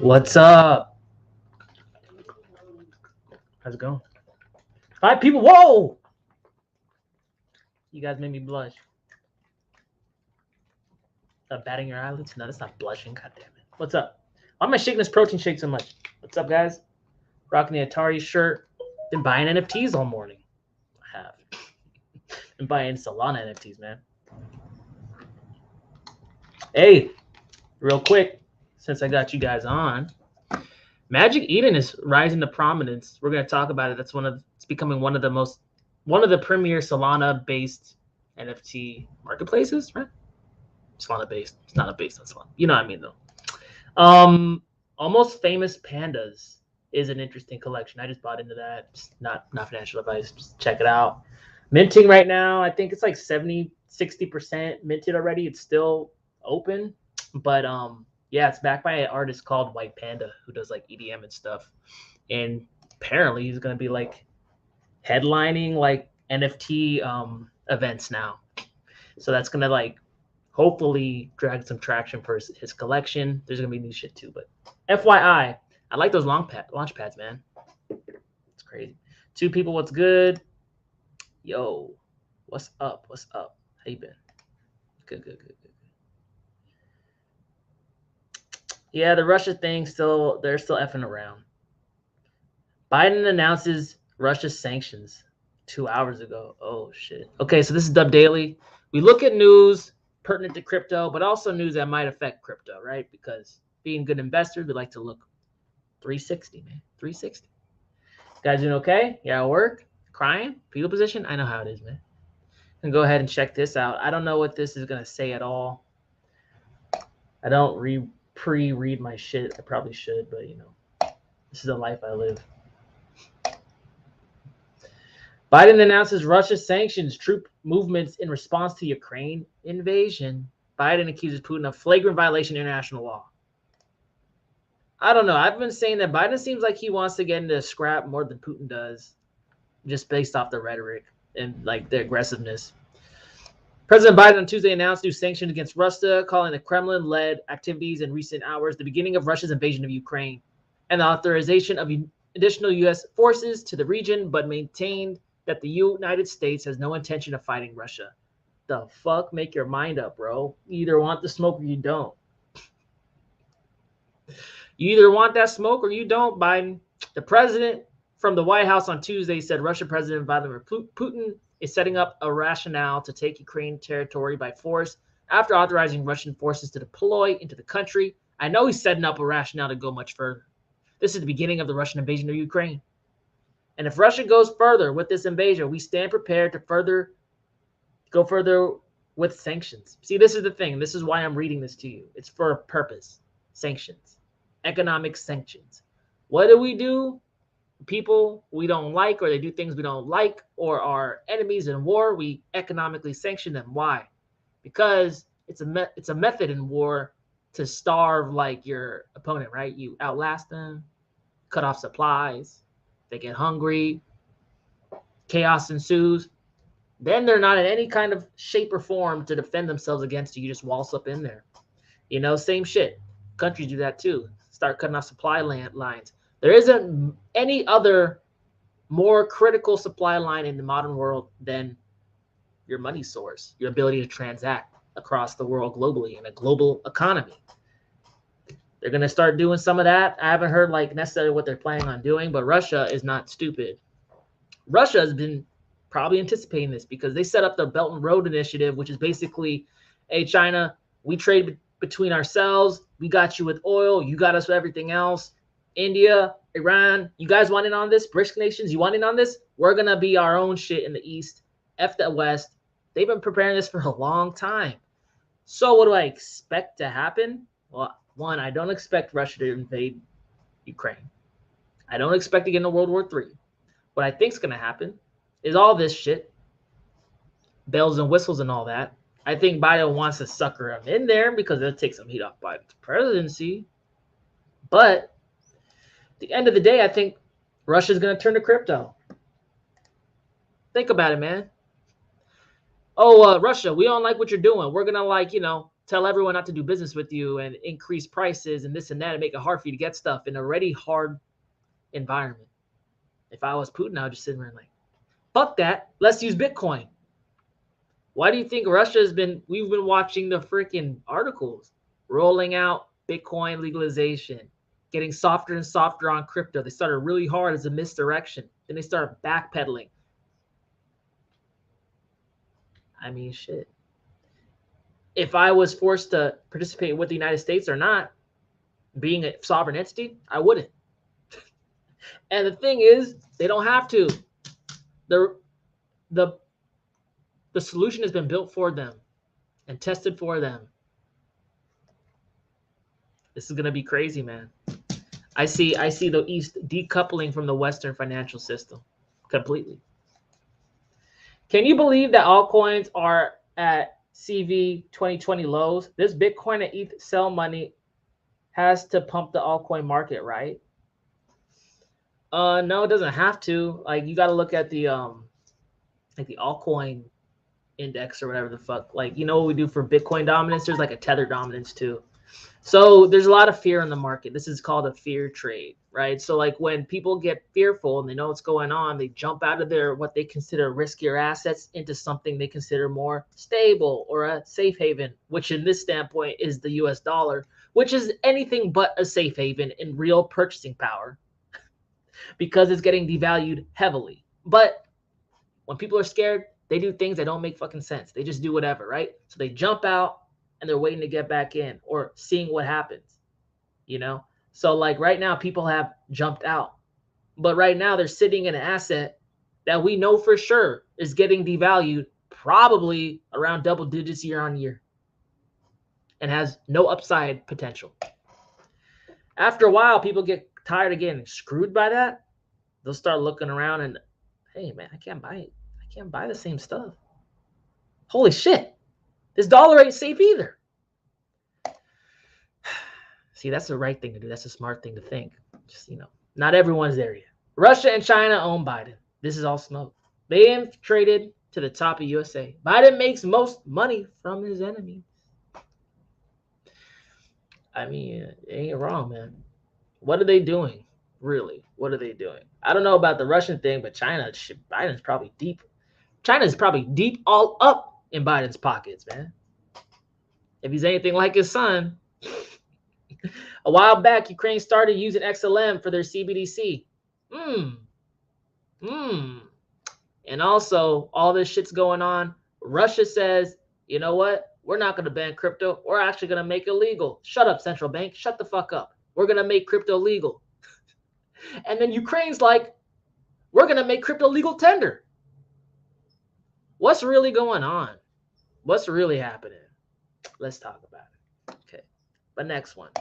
What's up? How's it going? 5 people. Whoa! You guys made me blush. Batting your eyelids? No, that's not blushing. God damn it. What's up? Why am I shaking this protein shake so much? What's up, guys? Rocking the Atari shirt. Been buying NFTs all morning. I have. Been buying Solana NFTs, man. Hey, real quick, since I got you guys on, Magic Eden is rising to prominence. We're going to talk about it. It's becoming one of the premier Solana-based NFT marketplaces, right? Solana-based. It's not a based on Solana. You know what I mean, though. Almost Famous Pandas is an interesting collection. I just bought into that. Just not financial advice. Just check it out. Minting right now, I think it's like 60% minted already. It's still open, but yeah, it's backed by an artist called White Panda who does like EDM and stuff, and apparently he's gonna be like headlining like NFT events now, so that's gonna like hopefully drag some traction for his collection. There's gonna be new shit too, but FYI, I like those launch pads, man. It's crazy. 2 people, what's good? Yo, what's up? What's up? How you been? Good. Yeah, the Russia thing they're still effing around. Biden announces Russia's sanctions 2 hours ago. Oh shit. Okay, so this is Dub Daily. We look at news pertinent to crypto, but also news that might affect crypto, right? Because being good investors, we like to look 360, man. 360. Guys doing okay? Yeah, at work? Crying? Fetal position? I know how it is, man. And go ahead and check this out. I don't know what this is gonna say at all. I don't pre-read my shit. I probably should, but you know, this is the life I live. Biden announces Russia sanctions troop movements in response to Ukraine invasion. Biden accuses Putin of flagrant violation of international law. I don't know. I've been saying that Biden seems like he wants to get into scrap more than Putin does, just based off the rhetoric and like the aggressiveness. President Biden on Tuesday announced new sanctions against Russia, calling the Kremlin-led activities in recent hours the beginning of Russia's invasion of Ukraine and the authorization of additional U.S. forces to the region, but maintained that the United States has no intention of fighting Russia. The fuck? Make your mind up, bro. You either want the smoke or you don't. You either want that smoke or you don't, Biden. The president from the White House on Tuesday said Russian President Vladimir Putin is setting up a rationale to take Ukraine territory by force after authorizing Russian forces to deploy into the country. I know he's setting up a rationale to go much further. This is the beginning of the Russian invasion of Ukraine. And if Russia goes further with this invasion, we stand prepared to go further with sanctions. See, this is the thing. This is why I'm reading this to you. It's for a purpose. Sanctions. Economic sanctions. What do? People we don't like, or they do things we don't like, or are enemies in war, we economically sanction them. Why? Because it's a method in war to starve like your opponent, right? You outlast them, cut off supplies, they get hungry, chaos ensues. Then they're not in any kind of shape or form to defend themselves against you. You just waltz up in there. You know, same shit. Countries do that too. Start cutting off supply lines. There isn't any other more critical supply line in the modern world than your money source, your ability to transact across the world globally in a global economy. They're going to start doing some of that. I haven't heard like necessarily what they're planning on doing, but Russia is not stupid. Russia has been probably anticipating this because they set up the Belt and Road Initiative, which is basically, hey, China, we trade between ourselves. We got you with oil. You got us with everything else. India, Iran, you guys want in on this? BRICS nations, you want in on this? We're going to be our own shit in the East. F the West. They've been preparing this for a long time. So what do I expect to happen? Well, one, I don't expect Russia to invade Ukraine. I don't expect to get into World War III. What I think is going to happen is all this shit, bells and whistles and all that. I think Biden wants to sucker him in there because it'll take some heat off Biden's presidency. But at the end of the day, I think Russia's going to turn to crypto. Think about it, man. Oh, Russia, we don't like what you're doing. We're going to tell everyone not to do business with you and increase prices and this and that and make it hard for you to get stuff in a already hard environment. If I was Putin, I would just sit there and like, fuck that. Let's use Bitcoin. Why do you think we've been watching the freaking articles rolling out Bitcoin legalization, getting softer and softer on crypto. They started really hard as a misdirection. Then they started backpedaling. I mean, shit. If I was forced to participate with the United States or not, being a sovereign entity, I wouldn't. And the thing is, they don't have to. The solution has been built for them and tested for them. This is gonna be crazy, man. I see the East decoupling from the Western financial system completely. Can you believe that altcoins are at CV 2020 lows? This Bitcoin and ETH sell money has to pump the altcoin market, right? No, it doesn't have to. Like, you got to look at the altcoin index or whatever the fuck. Like, you know what we do for Bitcoin dominance? There's like a Tether dominance too. So there's a lot of fear in the market. This is called a fear trade, right? So like when people get fearful and they know what's going on, they jump out of their what they consider riskier assets into something they consider more stable or a safe haven, which in this standpoint is the US dollar, which is anything but a safe haven in real purchasing power because it's getting devalued heavily. But when people are scared, they do things that don't make fucking sense. They just do whatever, right? So they jump out and they're waiting to get back in or seeing what happens, you know? So like right now, people have jumped out, but right now they're sitting in an asset that we know for sure is getting devalued probably around double digits year on year and has no upside potential. After a while, people get tired of getting screwed by that. They'll start looking around and, hey man, I can't buy it. I can't buy the same stuff. Holy shit. This dollar ain't safe either. See, that's the right thing to do. That's a smart thing to think. Just, you know, not everyone's there yet. Russia and China own Biden. This is all smoke. They infiltrated to the top of USA. Biden makes most money from his enemies. I mean, it ain't wrong, man. What are they doing? Really? What are they doing? I don't know about the Russian thing, but China, shit, Biden's probably deep. China's probably deep all up in Biden's pockets, man. If he's anything like his son. A while back, Ukraine started using XLM for their CBDC. And also, all this shit's going on. Russia says, you know what? We're not going to ban crypto. We're actually going to make it legal. Shut up, central bank. Shut the fuck up. We're going to make crypto legal. And then Ukraine's like, we're going to make crypto legal tender. What's really going on? What's really happening? Let's talk about it. Okay. But next one.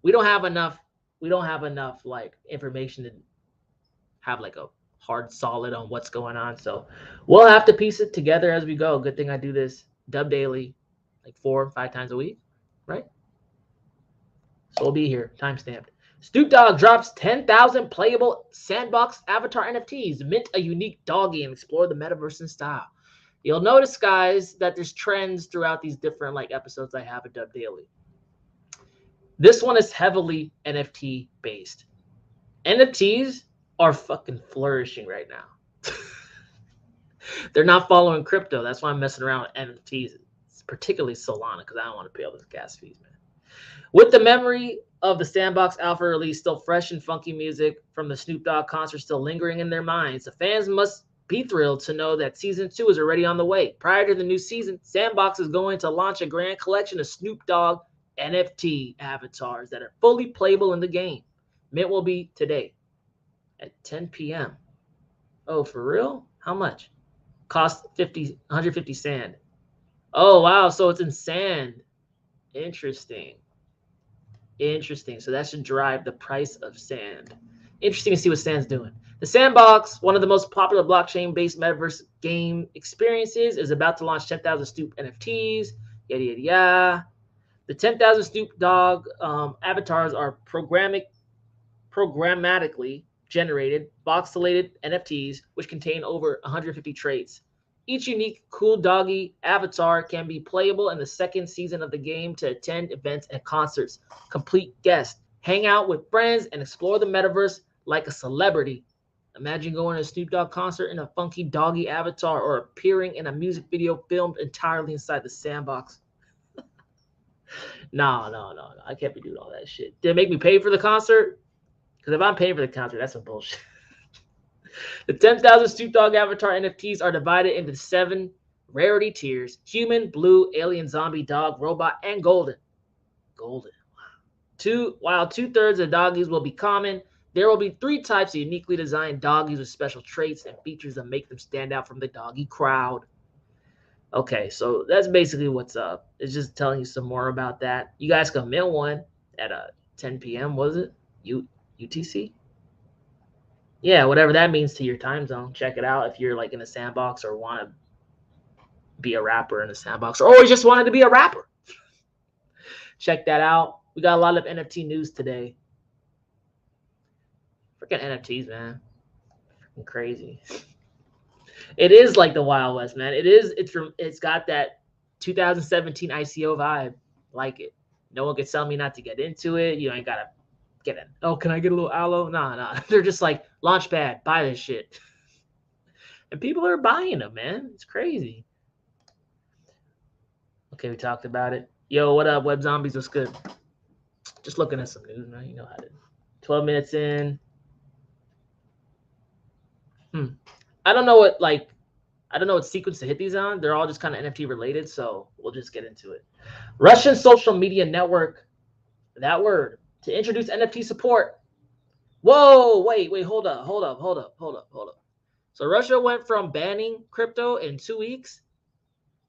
We don't have enough like information to have like a hard solid on what's going on. So we'll have to piece it together as we go. Good thing I do this dub daily like 4 or 5 times a week, right? So we'll be here, time-stamped. Snoop Dogg drops 10,000 playable Sandbox avatar NFTs. Mint a unique doggy and explore the metaverse in style. You'll notice, guys, that there's trends throughout these different like episodes I have at Dub Daily. This one is heavily NFT based. NFTs are fucking flourishing right now. They're not following crypto. That's why I'm messing around with NFTs, particularly Solana, because I don't want to pay all those gas fees, man. With the memory of the Sandbox alpha release still fresh and funky music from the Snoop Dogg concert still lingering in their minds, the fans must be thrilled to know that season 2 is already on the way. Prior to the new season, Sandbox is going to launch a grand collection of Snoop Dogg NFT avatars that are fully playable in the game. Mint will be today at 10 p.m. Oh, for real? How much? Cost 150 sand. Oh, wow. So it's in sand. Interesting. So that should drive the price of sand. Interesting to see what sand's doing. The Sandbox, one of the most popular blockchain-based metaverse game experiences, is about to launch 10,000 Snoop NFTs. Yada, yada, yada. The 10,000 Snoop Dogg avatars are programmatically generated, voxelated NFTs, which contain over 150 traits. Each unique cool doggy avatar can be playable in the second season of the game to attend events and concerts, complete guests, hang out with friends, and explore the metaverse like a celebrity. Imagine going to a Snoop Dogg concert in a funky doggy avatar or appearing in a music video filmed entirely inside the Sandbox. No. I can't be doing all that shit. Did it make me pay for the concert? Because if I'm paying for the concert, that's some bullshit. The 10,000 Snoop Dogg avatar NFTs are divided into 7 rarity tiers: human, blue, alien, zombie, dog, robot, and golden. Golden. While 2/3 of doggies will be common, there will be 3 types of uniquely designed doggies with special traits and features that make them stand out from the doggy crowd. Okay, so that's basically what's up. It's just telling you some more about that. You guys can mail one at 10 p.m. Was it? UTC? Yeah, whatever that means to your time zone. Check it out if you're like in a Sandbox or want to be a rapper in a Sandbox, or just wanted to be a rapper. Check that out. We got a lot of NFT news today. Freaking NFTs, man. Freaking crazy. It is like the Wild West, man. It's got that 2017 ICO vibe. Like it. No one can tell me not to get into it. You ain't gotta get in. Oh, can I get a little aloe? Nah. They're just like, Launchpad, buy this shit. And people are buying them, man. It's crazy. Okay, we talked about it. Yo, what up, Web Zombies? What's good? Just looking at some news, man. You know how to. 12 minutes in. I don't know what sequence to hit these on. They're all just kind of NFT related, so we'll just get into it. Russian social media network, that word, to introduce NFT support. Whoa, wait, hold up. So Russia went from banning crypto in 2 weeks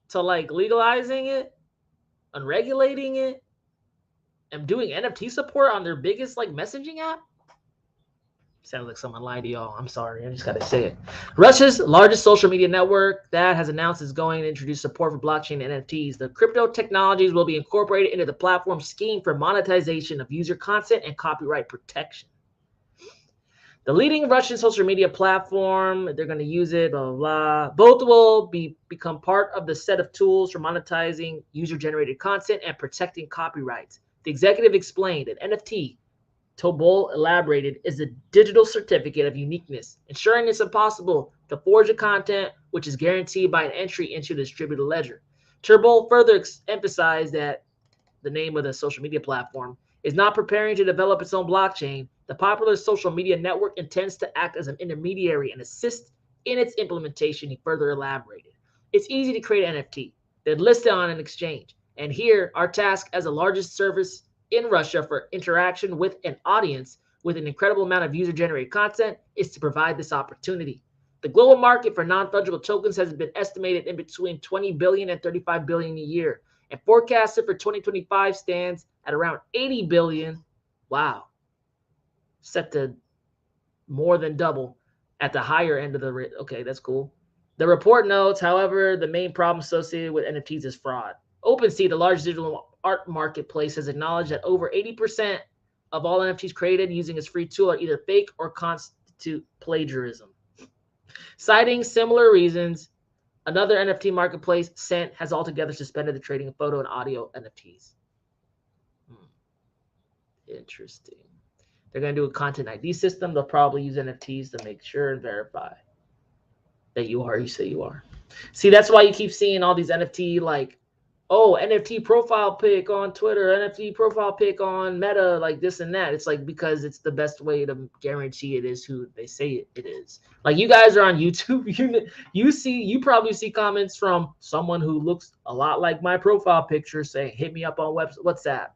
to like legalizing it, unregulating it, and doing NFT support on their biggest like messaging app. Sounds like someone lied to y'all. I'm sorry. I just got to say it. Russia's largest social media network that has announced it's going to introduce support for blockchain and NFTs. The crypto technologies will be incorporated into the platform's scheme for monetization of user content and copyright protection. The leading Russian social media platform, they're going to use it, blah, blah, blah. Both will become part of the set of tools for monetizing user-generated content and protecting copyrights. The executive explained that NFT, Tobol elaborated, is a digital certificate of uniqueness, ensuring it's impossible to forge a content which is guaranteed by an entry into the distributed ledger. Tobol further emphasized that the name of the social media platform is not preparing to develop its own blockchain. The popular social media network intends to act as an intermediary and assist in its implementation, he further elaborated. It's easy to create an NFT, then list it on an exchange. And here, our task as the largest service in Russia for interaction with an audience with an incredible amount of user-generated content is to provide this opportunity. The global market for non-fungible tokens has been estimated in between 20 billion and 35 billion a year, and forecasted for 2025 stands at around 80 billion. Wow. Set to more than double at the higher end of the rate. Okay, that's cool. The report notes, however, the main problem associated with NFTs is fraud. OpenSea, the largest digital art marketplace, has acknowledged that over 80% of all NFTs created using its free tool are either fake or constitute plagiarism. Citing similar reasons, another NFT marketplace, Cent, has altogether suspended the trading of photo and audio NFTs. Interesting. They're going to do a content ID system. They'll probably use NFTs to make sure and verify that you are who you say you are. See, that's why you keep seeing all these NFT like, oh, NFT profile pic on Twitter, NFT profile pic on Meta, like this and that. It's like because it's the best way to guarantee it is who they say it is. Like you guys are on YouTube, you probably see comments from someone who looks a lot like my profile picture saying, hit me up on WhatsApp.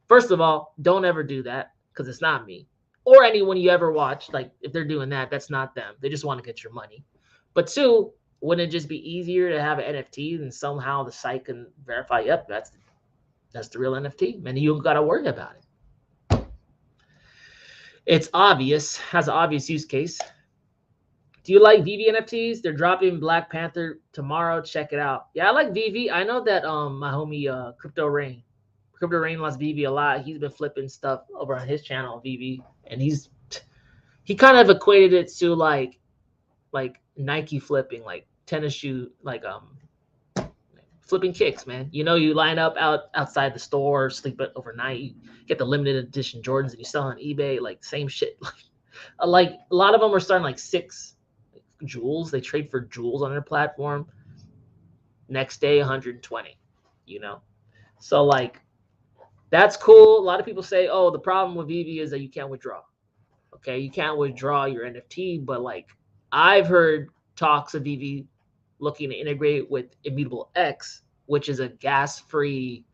First of all, don't ever do that because it's not me or anyone you ever watch. Like if they're doing that, that's not them. They just want to get your money. But two, wouldn't it just be easier to have an NFT and somehow the site can verify, yep, that's the real NFT, and you don't got to worry about it. It's obvious, has an obvious use case. Do you like VV NFTs? They're dropping Black Panther tomorrow. Check it out. Yeah, I like VV. I know that my homie Crypto Rain loves VV a lot. He's been flipping stuff over on his channel, VV, and he kind of equated it to like Nike flipping, like tennis shoe, like flipping kicks, man. You know, you line up outside the store, sleep it overnight, you get the limited edition Jordans and you sell on eBay, like same shit. Like a lot of them are starting like 6 jewels. They trade for jewels on their platform. Next day, 120. You know, so like that's cool. A lot of people say, oh, the problem with VV is that you can't withdraw. Okay, you can't withdraw your NFT, but like I've heard talks of VV looking to integrate with Immutable X, which is a gas-free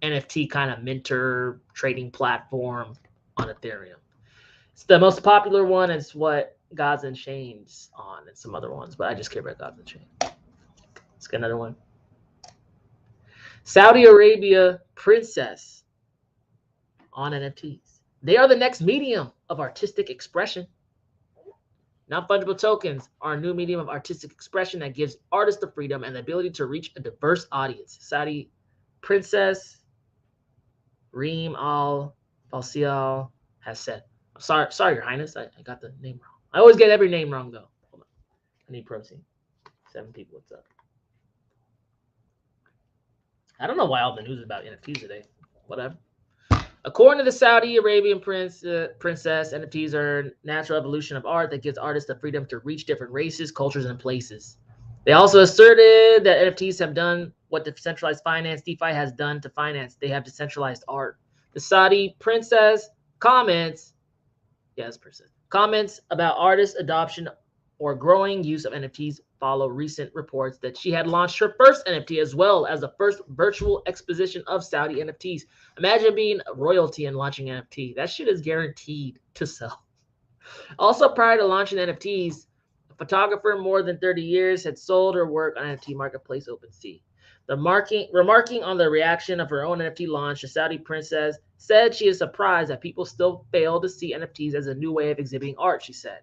NFT kind of minter trading platform on Ethereum. It's the most popular one. It's what Gods and Chains on, and some other ones, but I just care about Gods and Chains. Let's get another one. Saudi Arabia princess on NFTs. They are the next medium of artistic expression. Non-fungible tokens are a new medium of artistic expression that gives artists the freedom and the ability to reach a diverse audience. Saudi princess Reem Al Falsial has said. Sorry, Your Highness. I got the name wrong. I always get every name wrong, though. Hold on. I need protein. 7 people, what's up? I don't know why all the news is about NFTs today. Whatever. According to the Saudi Arabian princess, NFTs are a natural evolution of art that gives artists the freedom to reach different races, cultures, and places. They also asserted that NFTs have done what decentralized finance, DeFi, has done to finance. They have decentralized art. The Saudi princess comments about artist adoption or growing use of NFTs follow recent reports that she had launched her first NFT as well as the first virtual exposition of Saudi NFTs. Imagine being a royalty and launching NFT. That shit is guaranteed to sell. Also, prior to launching NFTs, a photographer more than 30 years had sold her work on NFT marketplace OpenSea. Remarking on the reaction of her own NFT launch, the Saudi princess said she is surprised that people still fail to see NFTs as a new way of exhibiting art, she said.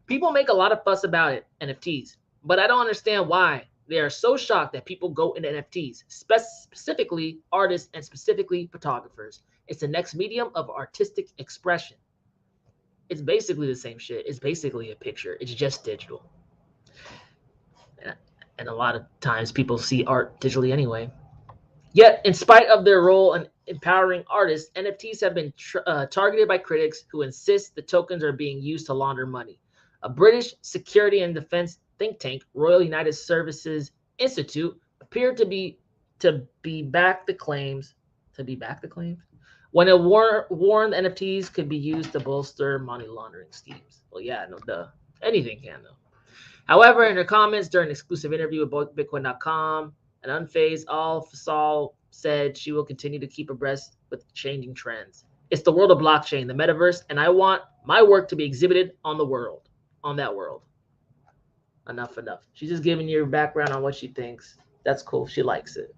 People make a lot of fuss about it, NFTs, but I don't understand why they are so shocked that people go into NFTs, specifically artists and specifically photographers. It's the next medium of artistic expression. It's basically the same shit. It's basically a picture. It's just digital. And a lot of times people see art digitally anyway. Yet, in spite of their role in empowering artists, NFTs have been targeted by critics who insist the tokens are being used to launder money. A British security and defense think tank, Royal United Services Institute, appeared to back the claims. When it warned NFTs could be used to bolster money laundering schemes. Well, yeah, no duh. Anything can, though. However, in her comments during an exclusive interview with Bitcoin.com, an unfazed Al-Fasal said she will continue to keep abreast with changing trends. It's the world of blockchain, the metaverse, and I want my work to be exhibited on that world. Enough. She's just giving you a background on what she thinks. That's cool. She likes it.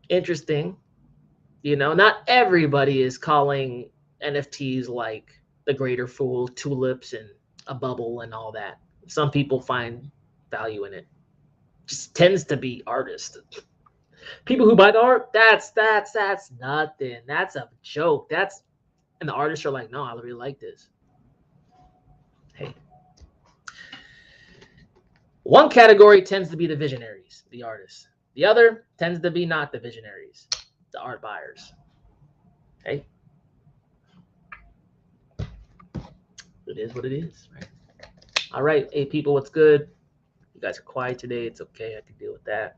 Interesting. You know, not everybody is calling NFTs like the greater fool, tulips, and a bubble and all that. Some people find value in it. Just tends to be artists. People who buy the art, that's nothing. That's a joke. And the artists are like, no, I really like this. Hey. One category tends to be the visionaries, the artists. The other tends to be not the visionaries, the art buyers. Hey. It is what it is, right? All right, hey people, what's good? You guys are quiet today. It's okay. I can deal with that.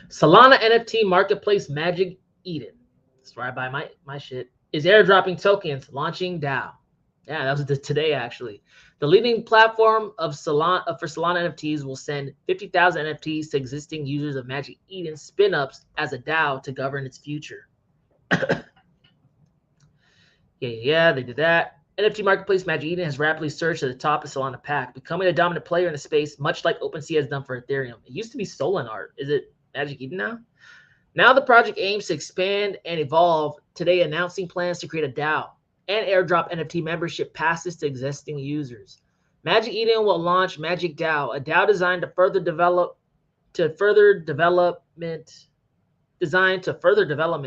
Solana NFT marketplace Magic Eden. That's where I buy my shit. Is airdropping tokens, launching DAO. Yeah, that was today actually. The leading platform of Solana for Solana NFTs will send 50,000 NFTs to existing users of Magic Eden spin-ups as a DAO to govern its future. Yeah, they did that. NFT marketplace Magic Eden has rapidly surged to the top of Solana pack, becoming a dominant player in the space, much like OpenSea has done for Ethereum. It used to be Solana art. Is it Magic Eden now? Now the project aims to expand and evolve, today announcing plans to create a DAO and airdrop NFT membership passes to existing users. Magic Eden will launch Magic DAO, a DAO designed to further development.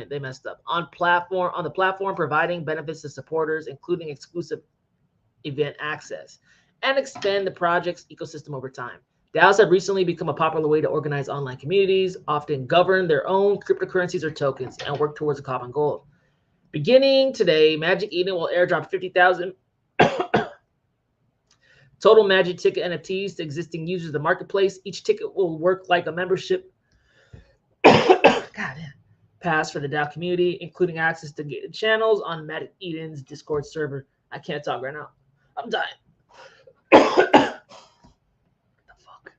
They messed up on the platform, providing benefits to supporters, including exclusive event access, and expand the project's ecosystem over time. DAOs have recently become a popular way to organize online communities, often govern their own cryptocurrencies or tokens, and work towards a common goal. Beginning today, Magic Eden will airdrop 50,000 total Magic ticket NFTs to existing users of the marketplace. Each ticket will work like a membership pass for the DAO community, including access to gated channels on Magic Eden's Discord server. I can't talk right now. I'm dying. What the fuck?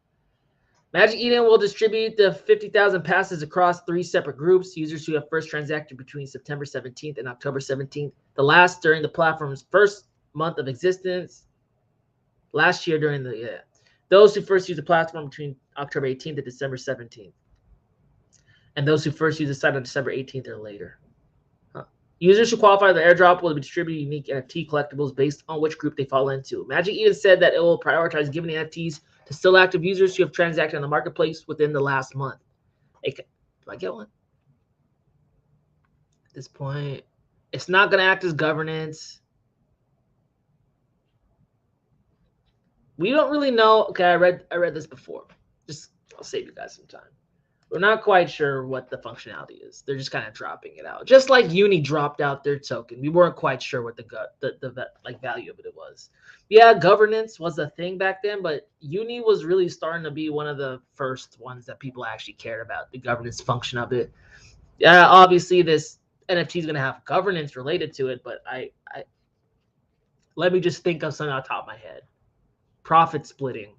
Magic Eden will distribute the 50,000 passes across 3 separate groups. Users who have first transacted between September 17th and October 17th, the last during the platform's first month of existence. Last year during the those who first used the platform between October 18th and December 17th. And those who first use the site on December 18th or later. Users who qualify for the airdrop will be distributed unique NFT collectibles based on which group they fall into. Magic even said that it will prioritize giving NFTs to still active users who have transacted on the marketplace within the last month. Do I get one? At this point, it's not going to act as governance. We don't really know. Okay, I read this before. I'll save you guys some time. We're not quite sure what the functionality is. They're just kind of dropping it out. Just like Uni dropped out their token. We weren't quite sure what the value of it was. Yeah, governance was a thing back then, but Uni was really starting to be one of the first ones that people actually cared about, the governance function of it. Yeah, obviously this NFT is going to have governance related to it, but I let me just think of something on top of my head. Profit splitting,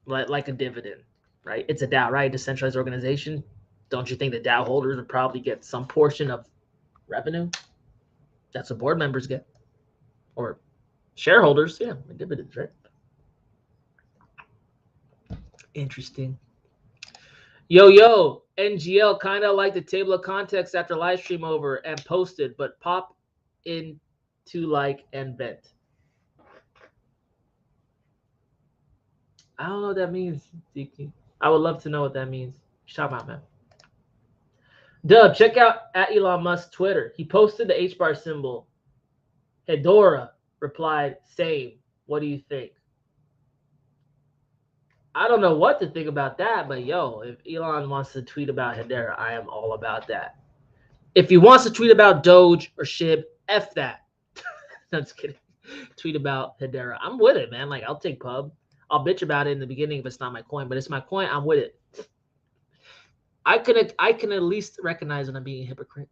like a dividend. Right, it's a DAO, right? Decentralized organization. Don't you think the DAO holders would probably get some portion of revenue? That's what board members get, or shareholders. Yeah, dividends, right? Interesting. Yo, NGL kind of like the table of contents after live stream over and posted, but pop into like and vent. I don't know what that means, Diki. I would love to know what that means. Shout out, man. Dub, check out at Elon Musk's Twitter. He posted the H-bar symbol. Hedora replied, same. What do you think? I don't know what to think about that, but yo, if Elon wants to tweet about Hedera, I am all about that. If he wants to tweet about Doge or SHIB, F that. No, just kidding. Tweet about Hedera. I'm with it, man. Like, I'll take pub. I'll bitch about it in the beginning if it's not my coin, but it's my coin. I'm with it. I can at least recognize when I'm being a hypocrite,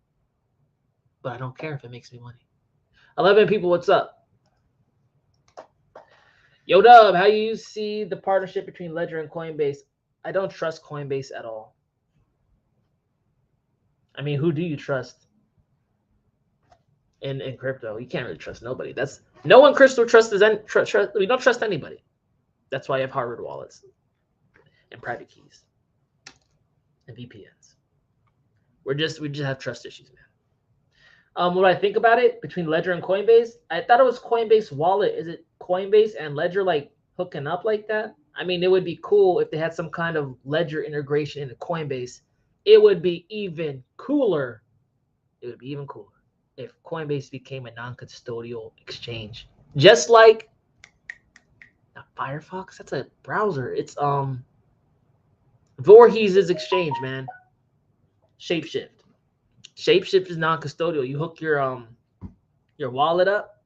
but I don't care if it makes me money. 11 people, what's up? Yo, Dub, how you see the partnership between Ledger and Coinbase? I don't trust Coinbase at all. I mean, who do you trust in crypto? You can't really trust nobody. No one crypto trusts. We don't trust anybody. That's why you have hardware wallets and private keys and VPNs. We just have trust issues, man. What I think about it between Ledger and Coinbase, I thought it was Coinbase wallet. Is it Coinbase and Ledger like hooking up like that? I mean, it would be cool if they had some kind of Ledger integration into Coinbase. It would be even cooler. It would be even cooler if Coinbase became a non-custodial exchange, just like. Not Firefox, that's a browser. It's Voorhees' exchange, man. Shapeshift is non-custodial. You hook your wallet up,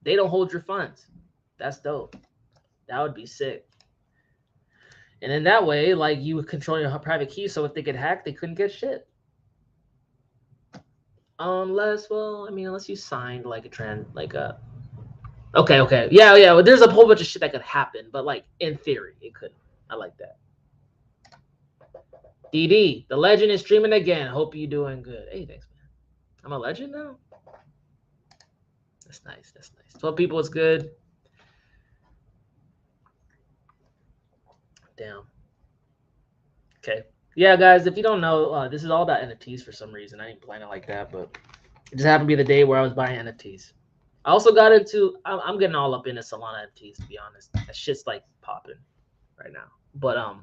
they don't hold your funds. That's dope. That would be sick. And in that way, like, you would control your private key, so if they get hacked, they couldn't get shit. Unless you signed like a Okay. Yeah. Well, there's a whole bunch of shit that could happen, but like in theory, it could. I like that. DD, the legend is streaming again. Hope you doing good. Hey, thanks, man. I'm a legend now. That's nice. 12 people is good. Damn. Okay. Yeah, guys, if you don't know, this is all about NFTs for some reason. I didn't plan it like that, but it just happened to be the day where I was buying NFTs. I also got into, I'm getting all up into Solana NFTs, to be honest. That shit's like popping right now. But I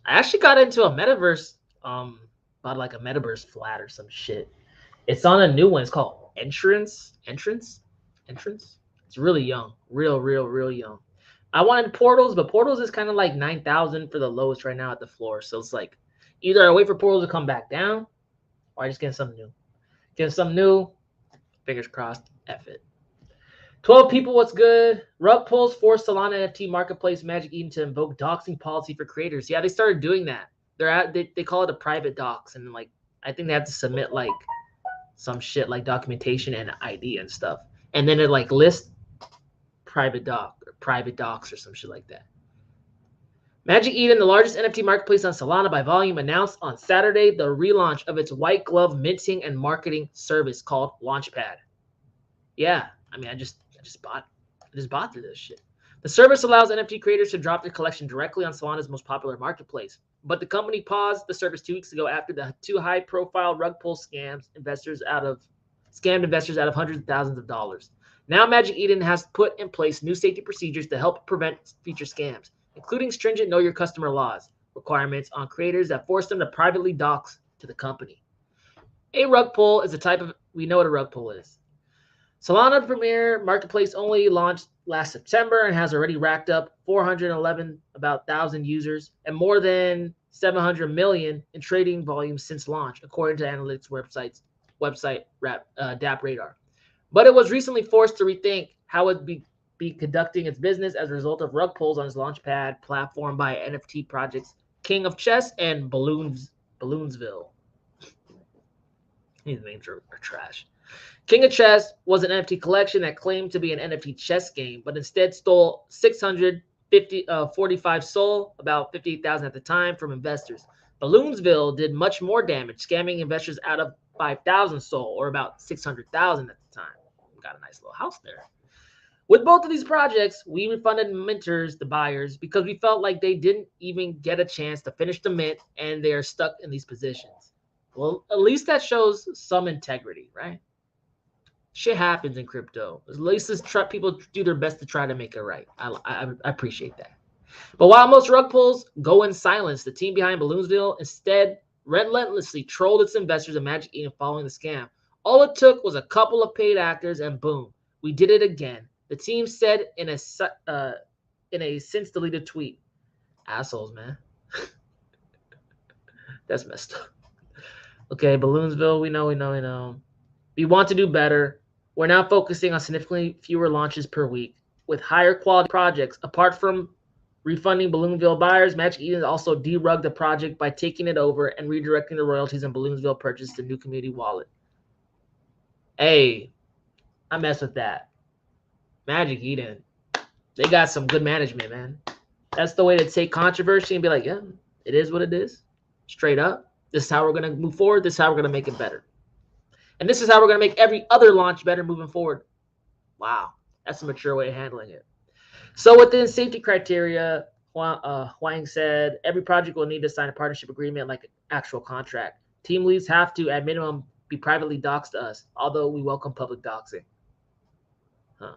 actually got into a Metaverse, bought like a Metaverse flat or some shit. It's on a new one. It's called Entrance. It's It's really young, real young. I wanted Portals, but Portals is kind of like 9,000 for the lowest right now at the floor. So it's like either I wait for Portals to come back down, or I just get something new. Get something new. Fingers crossed. F it. 12 people, what's good? Rug pulls force Solana NFT marketplace Magic Eden to invoke doxing policy for creators. Yeah, they started doing that. They call it a private dox, and like I think they have to submit like some shit like documentation and ID and stuff, and then it like lists private docs or some shit like that. Magic Eden, the largest NFT marketplace on Solana by volume, announced on Saturday the relaunch of its white glove minting and marketing service called Launchpad. Yeah, I mean, I just bought through this shit. The service allows NFT creators to drop their collection directly on Solana's most popular marketplace. But the company paused the service 2 weeks ago after the 2 high-profile rug pull scammed investors out of hundreds of thousands of dollars. Now Magic Eden has put in place new safety procedures to help prevent future scams, including stringent know your customer laws requirements on creators that force them to privately dox to the company. A rug pull is a type of, we know what a rug pull is. Solana Premier Marketplace only launched last September and has already racked up 411,000 users and more than 700 million in trading volume since launch, according to analytics website DappRadar. But it was recently forced to rethink how it be conducting its business as a result of rug pulls on its Launchpad platform by NFT projects King of Chess and Balloonsville. These names are trash. King of Chess was an NFT collection that claimed to be an NFT chess game, but instead stole 645 SOL, about 58,000 at the time, from investors. Balloonsville did much more damage, scamming investors out of 5,000 SOL, or about 600,000 at the time. Got a nice little house there. With both of these projects, we refunded minters, the buyers, because we felt like they didn't even get a chance to finish the mint and they are stuck in these positions. Well, at least that shows some integrity, right? Shit happens in crypto. At least people do their best to try to make it right. I appreciate that. But while most rug pulls go in silence, the team behind Balloonsville instead relentlessly trolled its investors in Magic Eden following the scam. All it took was a couple of paid actors, and boom, we did it again. The team said in a since deleted tweet. Assholes, man. That's messed up. Okay, Balloonsville, we know. We want to do better. We're now focusing on significantly fewer launches per week with higher quality projects. Apart from refunding Balloonsville buyers, Magic Eden also derugged the project by taking it over and redirecting the royalties and Balloonsville purchase to new community wallet. Hey, I mess with that. Magic Eden, they got some good management, man. That's the way to take controversy and be like, yeah, it is what it is. Straight up. This is how we're going to move forward. This is how we're going to make it better. And this is how we're going to make every other launch better moving forward. Wow. That's a mature way of handling it. So within safety criteria, Huang said, every project will need to sign a partnership agreement like an actual contract. Team leads have to, at minimum, be privately doxed to us, although we welcome public doxing. Huh.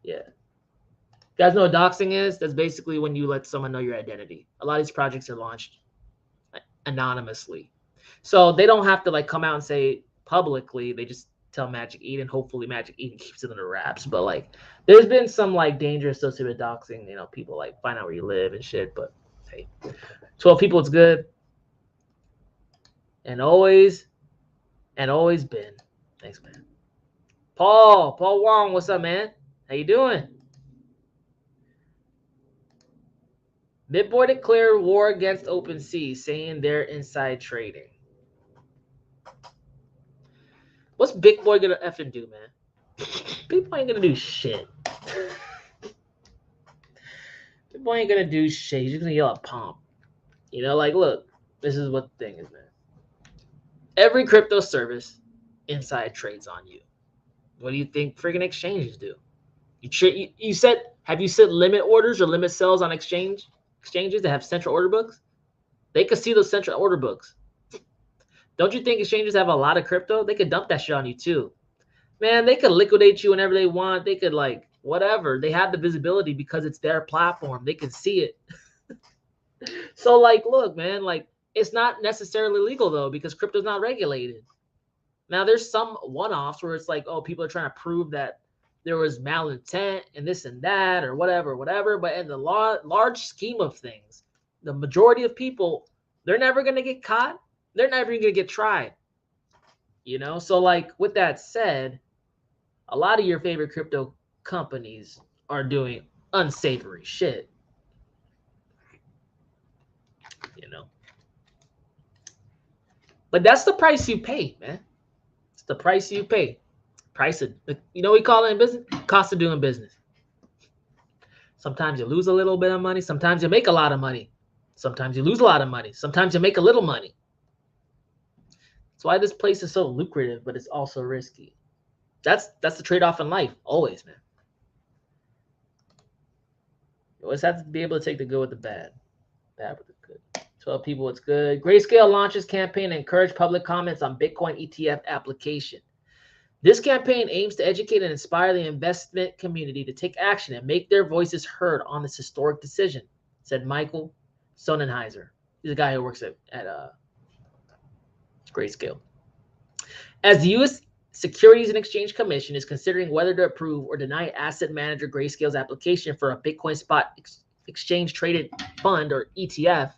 Yeah. You guys know what doxing is? That's basically when you let someone know your identity. A lot of these projects are launched anonymously. So they don't have to like come out and say publicly. They just tell Magic Eden. Hopefully Magic Eden keeps it in the wraps. But like there's been some like danger associated with doxing. You know, people like find out where you live and shit. But hey, 12 people, it's good. And always been. Thanks, man. Paul Wong, what's up, man? How you doing? BitBoy declared war against OpenSea, saying they're inside trading. What's BitBoy gonna effing do, man? BitBoy ain't gonna do shit. BitBoy ain't gonna do shit. He's just gonna yell at Pomp. You know, like, look, this is what the thing is, man. Every crypto service inside trades on you. What do you think friggin' exchanges do? You said, have you set limit orders or limit sells on exchanges that have central order books? They could see those central order books. Don't you think exchanges have a lot of crypto? They could dump that shit on you too. Man, they could liquidate you whenever they want. They could like whatever. They have the visibility because it's their platform. They can see it. So like, look, man, like it's not necessarily legal though because crypto's not regulated. Now there's some one-offs where it's like, oh, people are trying to prove that there was malintent and this and that or whatever. But in the large scheme of things, the majority of people, they're never going to get caught. They're never even going to get tried. So like with that said, a lot of your favorite crypto companies are doing unsavory shit. But that's the price you pay, man. It's the price you pay. Price of, we call it in business? Cost of doing business. Sometimes you lose a little bit of money. Sometimes you make a lot of money. Sometimes you lose a lot of money. Sometimes you make a little money. That's why this place is so lucrative, but it's also risky. That's the trade-off in life, always, man. You always have to be able to take the good with the bad. Bad with the good. 12 people, it's good. Grayscale launches campaign to encourage public comments on Bitcoin ETF application. This campaign aims to educate and inspire the investment community to take action and make their voices heard on this historic decision, said Michael Sonnenheiser. He's a guy who works at Grayscale. As the U.S. Securities and Exchange Commission is considering whether to approve or deny asset manager Grayscale's application for a Bitcoin spot exchange-traded fund, or ETF,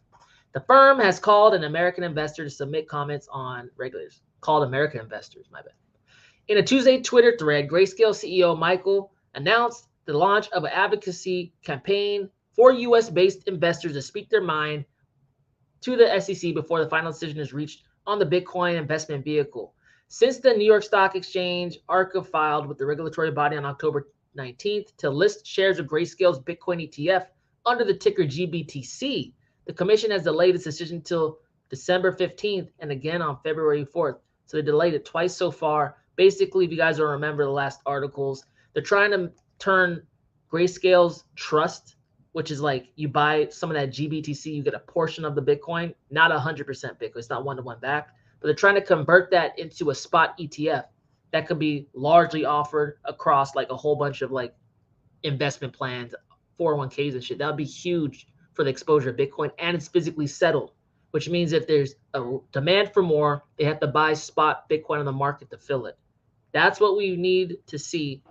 the firm has called an American investor to submit comments on regulators. Called American investors, my bad. In a Tuesday Twitter thread, Grayscale CEO Michael announced the launch of an advocacy campaign for U.S.-based investors to speak their mind to the SEC before the final decision is reached on the Bitcoin investment vehicle. Since the New York Stock Exchange ARCA filed with the regulatory body on October 19th to list shares of Grayscale's Bitcoin ETF under the ticker GBTC, the commission has delayed its decision till December 15th and again on February 4th. So they delayed it twice so far. Basically, if you guys don't remember the last articles, they're trying to turn Grayscale's trust, which is like you buy some of that GBTC, you get a portion of the Bitcoin, not 100% Bitcoin. It's not one-to-one backed, but they're trying to convert that into a spot ETF that could be largely offered across like a whole bunch of like investment plans, 401ks and shit. That would be huge for the exposure of Bitcoin, and it's physically settled, which means if there's a demand for more, they have to buy spot Bitcoin on the market to fill it. That's what we need to see,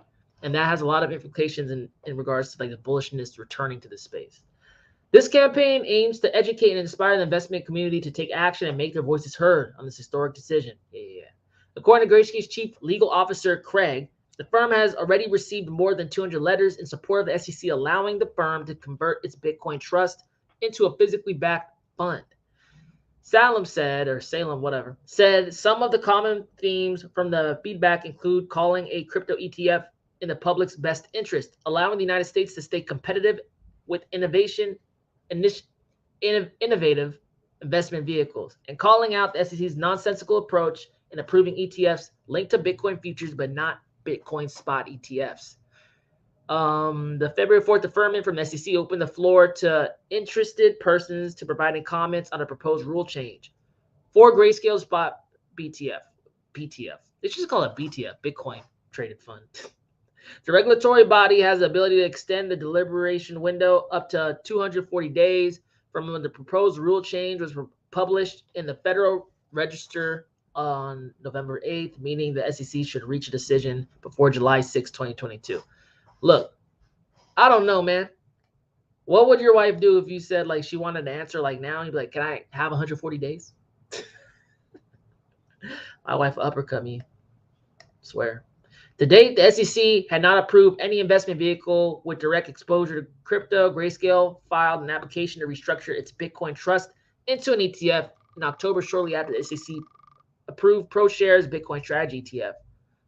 and that has a lot of implications in regards to like the bullishness returning to the space. This campaign aims to educate and inspire the investment community to take action and make their voices heard on this historic decision. According to Grayscale's chief legal officer, Craig, the firm has already received more than 200 letters in support of the SEC allowing the firm to convert its Bitcoin trust into a physically backed fund. Salem said some of the common themes from the feedback include calling a crypto ETF in the public's best interest, allowing the United States to stay competitive with innovative investment vehicles, and calling out the SEC's nonsensical approach in approving ETFs linked to Bitcoin futures but not Bitcoin spot ETFs. The February 4th deferment from the SEC opened the floor to interested persons to providing comments on a proposed rule change for Grayscale spot BTF. They should just call it BTF, Bitcoin Traded Fund. The regulatory body has the ability to extend the deliberation window up to 240 days from when the proposed rule change was published in the Federal Register on November 8th, meaning the SEC should reach a decision before July 6, 2022. Look, I don't know, man. What would your wife do if you said like she wanted to answer like now? You'd be like, can I have 140 days? My wife will uppercut me. Swear. To date, the SEC had not approved any investment vehicle with direct exposure to crypto. Grayscale filed an application to restructure its Bitcoin trust into an ETF in October, shortly after the SEC approved ProShares Bitcoin Strategy ETF.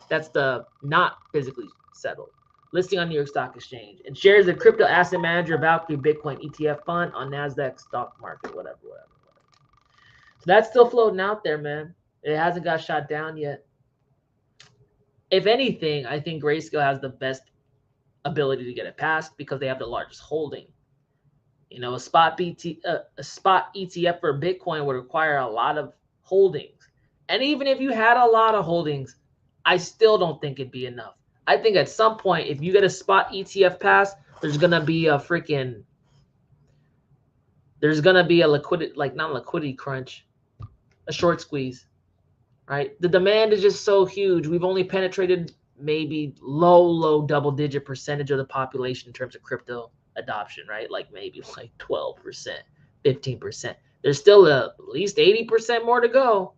That's the not physically settled listing on New York Stock Exchange, and shares the crypto asset manager Valkyrie Bitcoin ETF fund on NASDAQ stock market, whatever. So that's still floating out there, man. It hasn't got shot down yet. If anything, I think Grayscale has the best ability to get it passed because they have the largest holding. A spot ETF for Bitcoin would require a lot of holdings. And even if you had a lot of holdings, I still don't think it'd be enough. I think at some point, if you get a spot ETF pass, there's going to be a liquidity, like not a liquidity crunch, a short squeeze, right? The demand is just so huge. We've only penetrated maybe low double-digit percentage of the population in terms of crypto adoption, right? Like maybe like 12%, 15%. There's still at least 80% more to go.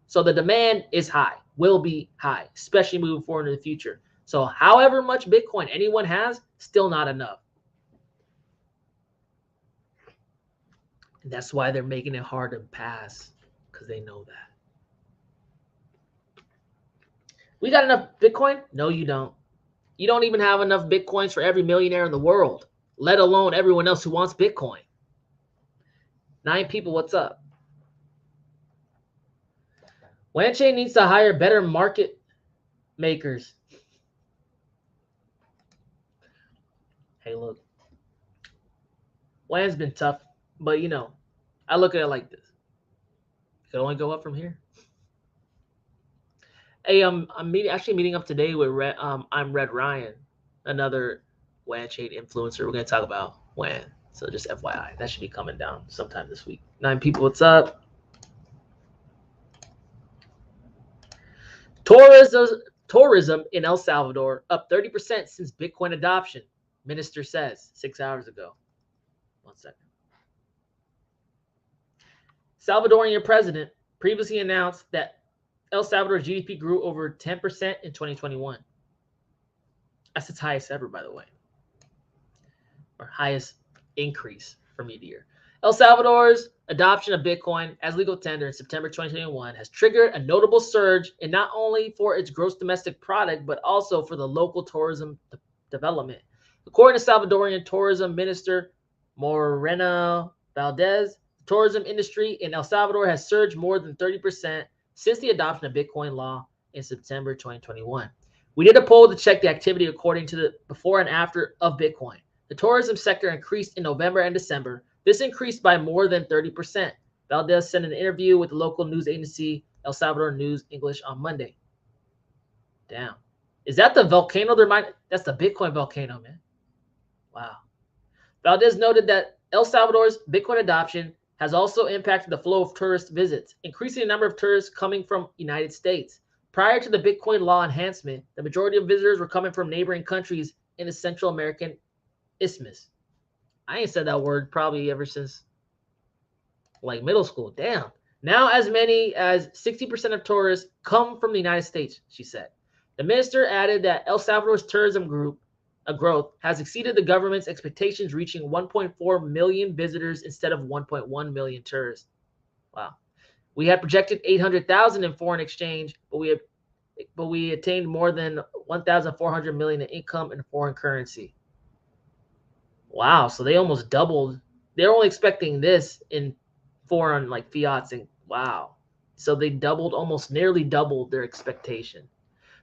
So the demand is high, will be high, especially moving forward in the future. So however much Bitcoin anyone has, still not enough. And that's why they're making it hard to pass, because they know that. We got enough Bitcoin? No, you don't. You don't even have enough Bitcoins for every millionaire in the world, let alone everyone else who wants Bitcoin. 9 people, what's up? WanChain needs to hire better market makers. Hey, look. WAN's been tough, but you know, I look at it like this. It could only go up from here. Hey, I'm actually meeting up today with Red Ryan, another WanChain influencer. We're gonna talk about WAN. So just FYI, that should be coming down sometime this week. 9 people, what's up? Tourism in El Salvador up 30% since Bitcoin adoption, minister says 6 hours ago. 1 second. Salvadorian president previously announced that El Salvador's GDP grew over 10% in 2021. That's its highest ever, by the way, or highest increase from year to year. El Salvador's adoption of Bitcoin as legal tender in September 2021 has triggered a notable surge in not only for its gross domestic product, but also for the local tourism development. According to Salvadorian Tourism Minister Morena Valdez, the tourism industry in El Salvador has surged more than 30% since the adoption of Bitcoin law in September 2021. We did a poll to check the activity according to the before and after of Bitcoin. The tourism sector increased in November and December. This increased by more than 30%. Valdez said in an interview with the local news agency El Salvador News English on Monday. Damn. Is that the volcano they're mining? That's the Bitcoin volcano, man. Wow. Valdez noted that El Salvador's Bitcoin adoption has also impacted the flow of tourist visits, increasing the number of tourists coming from the United States. Prior to the Bitcoin law enhancement, the majority of visitors were coming from neighboring countries in the Central American Isthmus. I ain't said that word probably ever since like middle school. Damn. Now as many as 60% of tourists come from the United States, she said. The minister added that El Salvador's tourism growth has exceeded the government's expectations, reaching 1.4 million visitors instead of 1.1 million tourists. Wow. We had projected 800,000 in foreign exchange, but we attained more than 1,400 million in income in foreign currency. Wow, so they almost doubled. They're only expecting this in foreign like fiats, and wow. So they doubled, almost nearly doubled their expectation.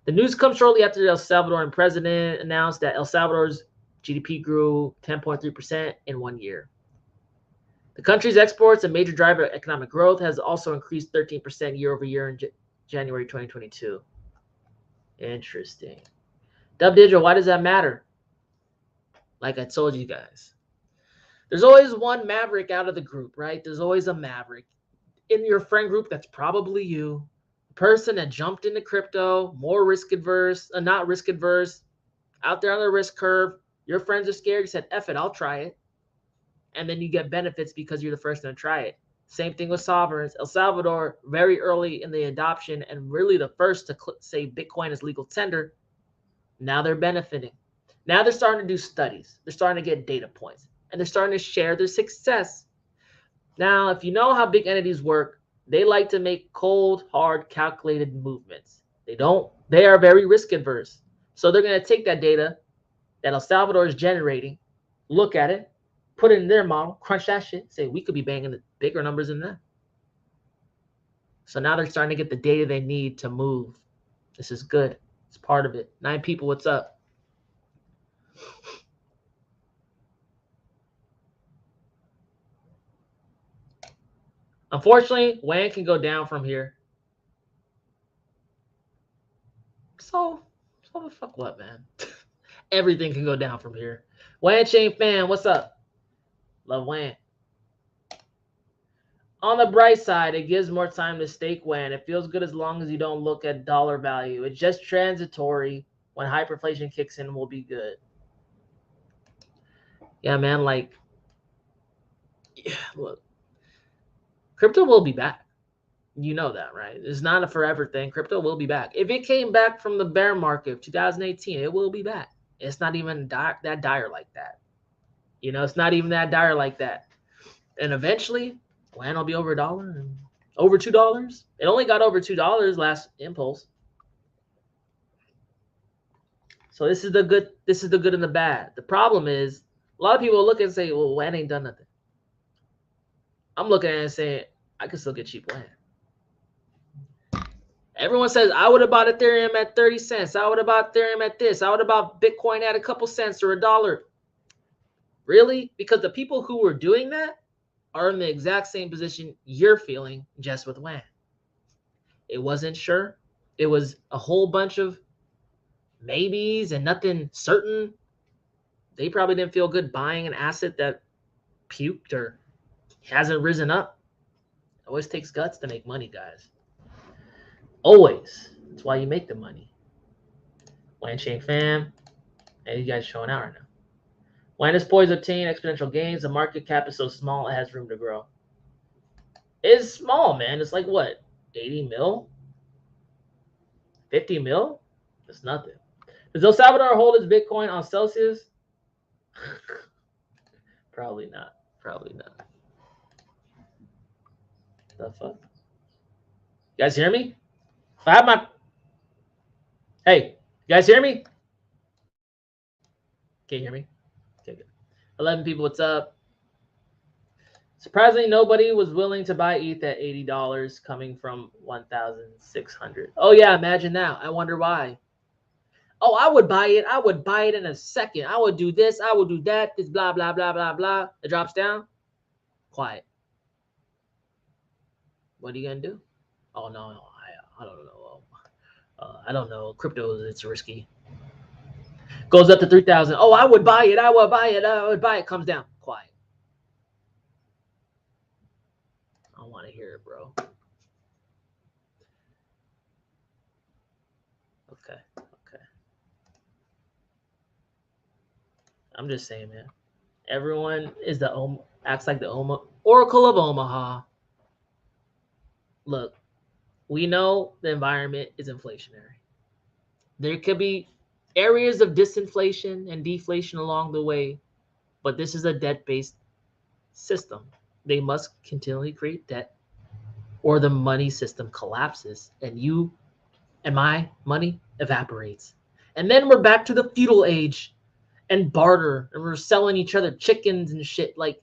The news comes shortly after the El Salvadoran president announced that El Salvador's GDP grew 10.3% in 1 year. The country's exports, a major driver of economic growth, has also increased 13% year over year in January 2022. Interesting. Dubdigital, why does that matter? Like I told you guys, there's always one maverick out of the group, right? There's always a maverick in your friend group. That's probably you. Person that jumped into crypto, more risk adverse, not risk adverse, out there on the risk curve. Your friends are scared. You said, F it, I'll try it. And then you get benefits because you're the first one to try it. Same thing with sovereigns. El Salvador, very early in the adoption and really the first to say Bitcoin is legal tender. Now they're benefiting. Now they're starting to do studies. They're starting to get data points. And they're starting to share their success. Now, if you know how big entities work, they like to make cold, hard, calculated movements. They are very risk adverse. So they're going to take that data that El Salvador is generating, look at it, put it in their model, crunch that shit, say we could be banging the bigger numbers than that. So now they're starting to get the data they need to move. This is good. It's part of it. 9 people, what's up? Unfortunately, WAN can go down from here. So the fuck what, man? Everything can go down from here. WanChain fan, what's up? Love WAN. On the bright side, it gives more time to stake WAN. It feels good as long as you don't look at dollar value. It's just transitory When hyperinflation kicks in, we'll be good. Yeah, man, like, yeah, look, crypto will be back. You know that, right? It's not a forever thing. Crypto will be back. If it came back from the bear market of 2018, it will be back. It's not even that dire like that. You know, it's not even that dire like that. And eventually, land will be over $1 and over $2. It only got over $2 last impulse. So this is the good. This is the good and the bad. The problem is a lot of people look and say, "Well, land ain't done nothing." I'm looking at it and saying, "I can still get cheap land." Everyone says, "I would have bought Ethereum at 30 cents. I would have bought Ethereum at this. I would have bought Bitcoin at a couple cents or $1." Really? Because the people who were doing that are in the exact same position you're feeling, just with land. It wasn't sure. It was a whole bunch of maybes and nothing certain. They probably didn't feel good buying an asset that puked or hasn't risen up. It always takes guts to make money, guys. Always. That's why you make the money. Landchain fam. Hey, you guys showing out right now. Land is poised to obtain exponential gains. The market cap is so small, it has room to grow. It's small, man. It's like what? 80 mil? 50 mil? That's nothing. Does El Salvador hold its Bitcoin on Celsius? Probably not. Probably not. The fuck? You guys hear me? If I have my... Hey, you guys hear me? Can't hear me? Okay, good. 11 people, what's up? Surprisingly, nobody was willing to buy ETH at $80 coming from 1,600. Oh, yeah, imagine that. I wonder why. Oh, I would buy it. I would buy it in a second. I would do this. I would do that. This blah, blah, blah, blah, blah. It drops down. Quiet. What are you going to do? Oh, no, I don't know. I don't know. Crypto, it's risky. Goes up to 3,000. Oh, I would buy it. I would buy it. I would buy it. Comes down. Quiet. I don't want to hear it, bro. Okay. I'm just saying, man. Everyone is acts like the Oracle of Omaha. Look, we know the environment is inflationary. There could be areas of disinflation and deflation along the way, but this is a debt-based system. They must continually create debt or the money system collapses and you and my money evaporates. And then we're back to the feudal age and barter, and we're selling each other chickens and shit. Like,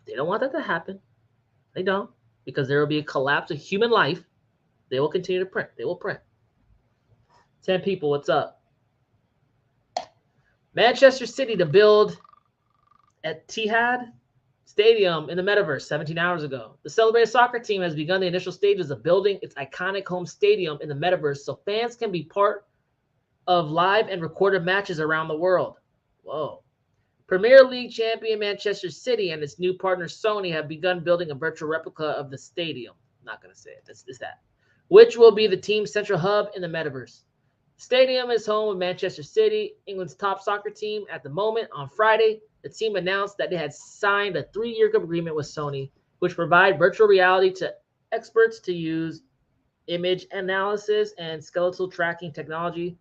they don't want that to happen. They don't, because there will be a collapse of human life. They will continue to print. They will print. 10 people, what's up? Manchester City to build at Etihad Stadium in the Metaverse 17 hours ago. The celebrated soccer team has begun the initial stages of building its iconic home stadium in the Metaverse so fans can be part of live and recorded matches around the world. Whoa. Premier League champion Manchester City and its new partner Sony have begun building a virtual replica of the stadium. I'm not going to say it. It's that. Which will be the team's central hub in the Metaverse. The stadium is home of Manchester City, England's top soccer team at the moment. On Friday, the team announced that they had signed a 3-year agreement with Sony, which provide virtual reality to experts to use image analysis and skeletal tracking technology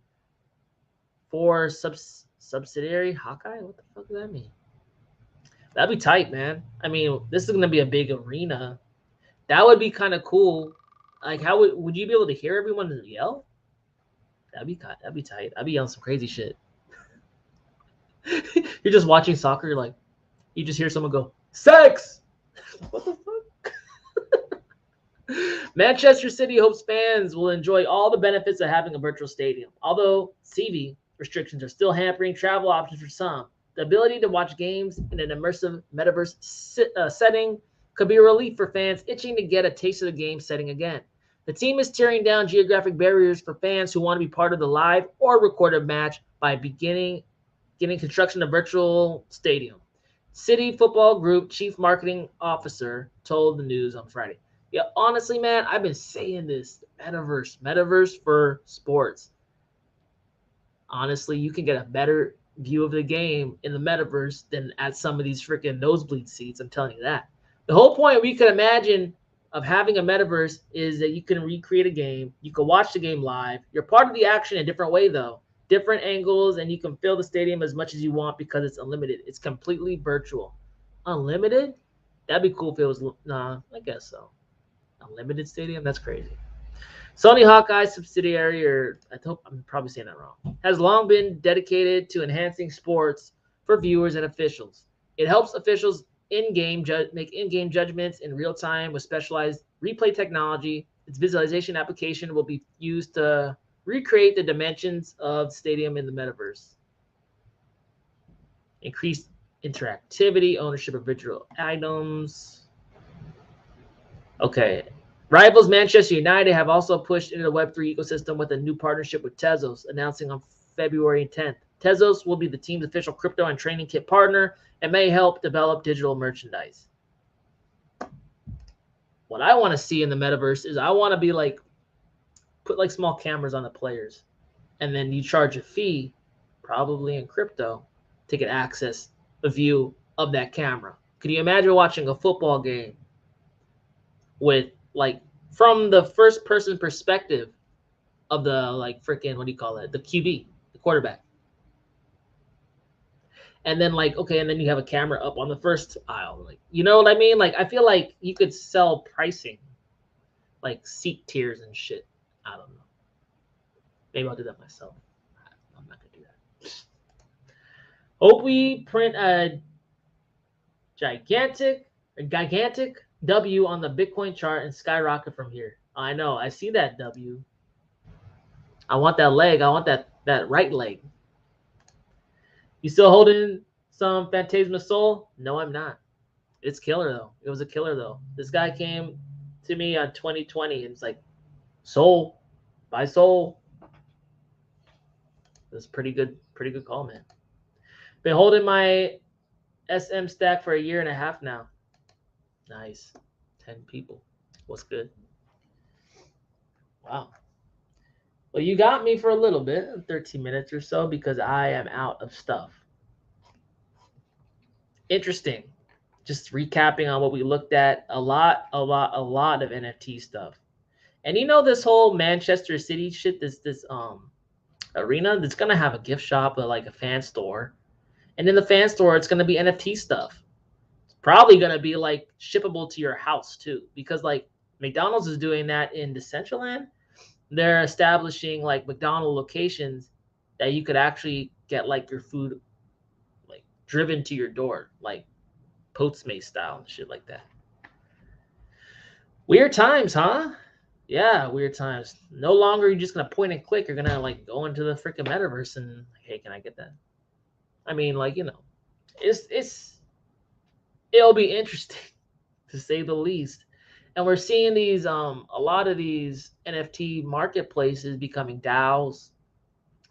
for subsidiary Hawkeye. What the fuck does that mean? That'd be tight, man. I mean, this is gonna be a big arena. That would be kind of cool. Like, how would you be able to hear everyone yell? That'd be tight. I'd be yelling some crazy shit. You're just watching soccer. You're like, you just hear someone go, "Sex." What the fuck? Manchester City hopes fans will enjoy all the benefits of having a virtual stadium. Although CV restrictions are still hampering travel options for some, the ability to watch games in an immersive metaverse setting could be a relief for fans itching to get a taste of the game setting again. The team is tearing down geographic barriers for fans who want to be part of the live or recorded match by getting construction of virtual stadium. City Football Group Chief Marketing Officer told the news on Friday. Yeah, honestly, man, I've been saying this. Metaverse for sports. honestly, you can get a better view of the game in the metaverse than at some of these freaking nosebleed seats. I'm telling you that. The whole point we could imagine of having a metaverse is that you can recreate a game. You can watch the game live. You're part of the action in a different way, though. Different angles, and you can fill the stadium as much as you want because it's unlimited. It's completely virtual. Unlimited? That'd be cool if it was. Nah, I guess so. Unlimited stadium? That's crazy. Sony Hawkeye subsidiary, or I hope I'm probably saying that wrong, has long been dedicated to enhancing sports for viewers and officials. It helps officials make in-game judgments in real time with specialized replay technology. Its visualization application will be used to recreate the dimensions of the stadium in the metaverse. Increased interactivity, ownership of digital items. Okay. Rivals Manchester United have also pushed into the Web3 ecosystem with a new partnership with Tezos, announcing on February 10th. Tezos will be the team's official crypto and training kit partner and may help develop digital merchandise. What I want to see in the metaverse is I want to be like, put like small cameras on the players, and then you charge a fee, probably in crypto, to get access, a view of that camera. Could you imagine watching a football game with like from the first person perspective of the like freaking, what do you call it? The QB, the quarterback. And then like, okay, and then you have a camera up on the first aisle. Like, you know what I mean? Like, I feel like you could sell pricing, like seat tiers and shit. I don't know. Maybe I'll do that myself. I'm not gonna do that. Hope we print a gigantic W on the Bitcoin chart and skyrocket from here. I know. I see that W. I want that leg. I want that right leg. You still holding some Phantasma Soul? No, I'm not. It's killer, though. It was a killer, though. This guy came to me on 2020 and it's like, Soul. Buy Soul. It was pretty good call, man. Been holding my SM stack for a year and a half now. Nice. 10 people. What's good? Wow. Well, you got me for a little bit, 13 minutes or so, because I am out of stuff. Interesting. Just recapping on what we looked at. A lot of NFT stuff. And you know this whole Manchester City shit, this arena that's gonna have a gift shop or like a fan store. And in the fan store, it's gonna be NFT stuff. Probably going to be like shippable to your house too, because like McDonald's is doing that in Decentraland. They're establishing like McDonald's locations that you could actually get like your food like driven to your door, like Postmates style and shit like that. Weird times, huh? Yeah, weird times. No longer you're just gonna point and click. You're gonna like go into the freaking metaverse and hey, can I get that? I mean, like, you know, it'll be interesting to say the least. And we're seeing these a lot of these NFT marketplaces becoming DAOs,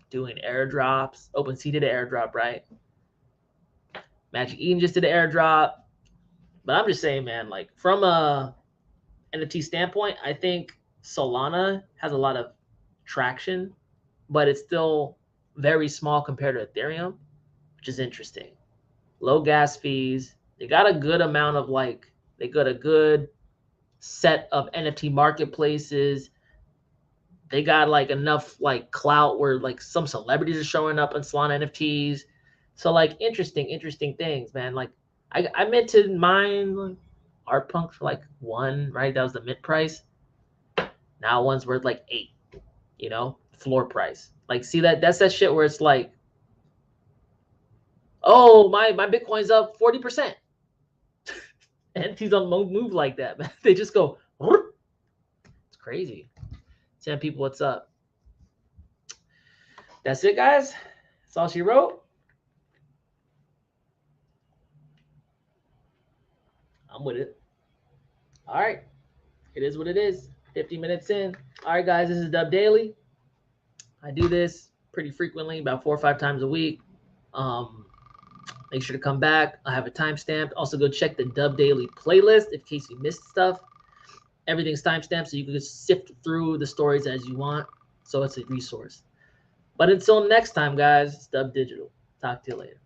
doing airdrops. OpenSea did an airdrop, right? Magic Eden just did an airdrop. But I'm just saying, man, like from a NFT standpoint, I think Solana has a lot of traction, but it's still very small compared to Ethereum, which is interesting. Low gas fees. They got a good amount of like, they got a good set of NFT marketplaces. They got like enough like clout where like some celebrities are showing up on Solana NFTs. So like interesting things, man. Like I meant to mine like Art Punk for like 1, right? That was the mid price. Now one's worth like 8, you know, floor price. Like, see that's that shit where it's like, oh, my Bitcoin's up 40%. NFTs don't move like that, man. They just go, whoop. It's crazy. 10 people, what's up? That's it, guys. That's all she wrote. I'm with it. All right. It is what it is. 50 minutes in. All right, guys, this is Dub Daily. I do this pretty frequently, about 4 or 5 times a week. Make sure to come back. I have a timestamp. Also, go check the Dub Daily playlist in case you missed stuff. Everything's timestamped, so you can just sift through the stories as you want. So it's a resource. But until next time, guys, it's Dubdigital. Talk to you later.